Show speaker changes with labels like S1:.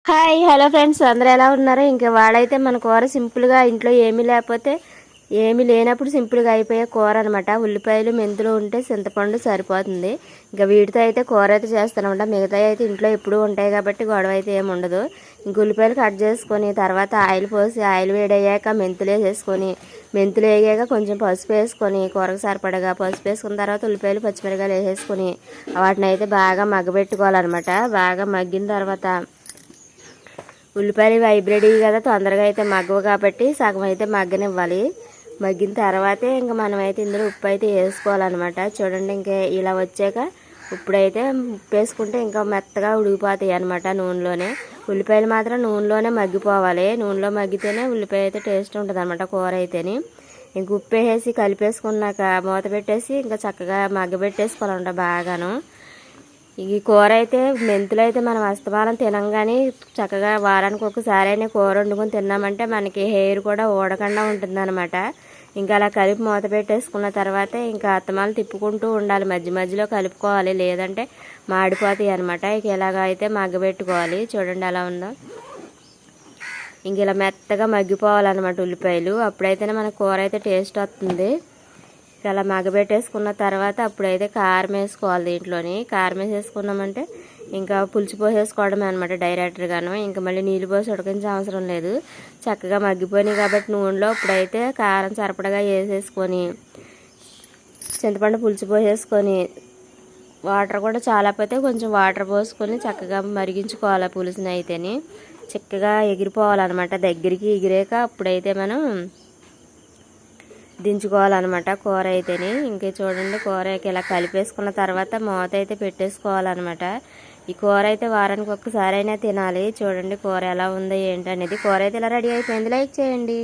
S1: Hi hello friends, అందరూ ఎలా ఉన్నారు? ఇంకా వాడైతే మన కూర సింపుల్గా ఇంట్లో ఏమీ లేనప్పుడు సింపుల్గా అయిపోయే కూర అనమాట. ఉల్లిపాయలు మెంతులు ఉంటే చింతపండు సరిపోతుంది. ఇంకా వీటితో అయితే కూర అయితే చేస్తానమాట. మిగతా అయితే ఇంట్లో ఎప్పుడూ ఉంటాయి కాబట్టి గొడవ అయితే ఏమి ఉండదు. ఇంక ఉల్లిపాయలు కట్ చేసుకొని తర్వాత ఆయిల్ పోసి ఆయిల్ వేడయ్యాక మెంతులు వేసేసుకొని మెంతులు వేగాక కొంచెం పసుపు వేసుకొని కూరకు సరిపడగా పసుపు వేసుకున్న తర్వాత ఉల్లిపాయలు పచ్చిమిరకాయలు వేసేసుకొని వాటిని అయితే బాగా మగ్గబెట్టుకోవాలన్నమాట. బాగా మగ్గిన తర్వాత ఉల్లిపాయలు హైబ్రిడ్ కదా, తొందరగా అయితే మగ్గవు కాబట్టి సగం అయితే మగ్గనివ్వాలి. మగ్గిన తర్వాతే ఇంకా మనమైతే ఇందులో ఉప్పు అయితే వేసుకోవాలన్నమాట. చూడండి, ఇంకా ఇలా వచ్చాక ఇప్పుడైతే ఉప్పు వేసుకుంటే ఇంకా మెత్తగా ఉడికిపోతాయి అనమాట నూనెలోనే. ఉల్లిపాయలు మాత్రం నూనెలోనే మగ్గిపోవాలి. నూనెలో మగ్గితేనే ఉల్లిపాయ అయితే టేస్ట్ ఉంటుంది అనమాట కూర అయితేని. ఇంక ఉప్పు వేసి కలిపేసుకున్నాక మూత పెట్టేసి ఇంకా చక్కగా మగ్గబెట్టేసుకోవాలంట బాగాను. ఈ కూర అయితే మెంతులు అయితే మనం అస్తమానం తినంగానే చక్కగా వారానికి ఒకసారి అయినా కూర వండుకొని తిన్నామంటే మనకి హెయిర్ కూడా ఊడకుండా ఉంటుందన్నమాట. ఇంకా అలా కలిపి మూత పెట్టేసుకున్న తర్వాత ఇంకా అత్తమాలు తిప్పుకుంటూ ఉండాలి, మధ్య మధ్యలో కలుపుకోవాలి, లేదంటే మాడిపోతాయి అనమాట. ఇక ఇలాగ అయితే మగ్గబెట్టుకోవాలి. చూడండి ఎలా ఉందో. ఇంక ఇలా మెత్తగా మగ్గిపోవాలన్నమాట ఉల్లిపాయలు. అప్పుడైతేనే మన కూర అయితే టేస్ట్ వస్తుంది. అలా మగ్గబెట్టేసుకున్న తర్వాత అప్పుడైతే కారం వేసుకోవాలి. దీంట్లోని కారం వేసేసుకున్నామంటే ఇంకా పులుసు పోసేసుకోవడమే అనమాట డైరెక్ట్గాను. ఇంకా మళ్ళీ నీళ్ళు పోసి ఉడకించే అవసరం లేదు. చక్కగా మగ్గిపోయినాయి కాబట్టి నూనెలో ఇప్పుడైతే కారం సరిపడగా వేసేసుకొని చింతపండు పులుసు పోసేసుకొని వాటర్ కూడా చాలా పోతే కొంచెం వాటర్ పోసుకొని చక్కగా మరిగించుకోవాలి. పులుసుని అయితేని చక్కగా ఎగిరిపోవాలన్నమాట. దగ్గరికి ఎగిరాక అప్పుడైతే మనం దించుకోవాలన్నమాట కూర అయితేని. ఇంకే చూడండి, కూరకి ఇలా కలిపేసుకున్న తర్వాత మూత అయితే పెట్టేసుకోవాలన్నమాట. ఈ కూర అయితే వారానికి ఒక్కసారి అయినా తినాలి. చూడండి కూర ఎలా ఉందో ఏంటనేది. కూర అయితే ఇలా రెడీ అయిపోయింది. లైక్ చేయండి.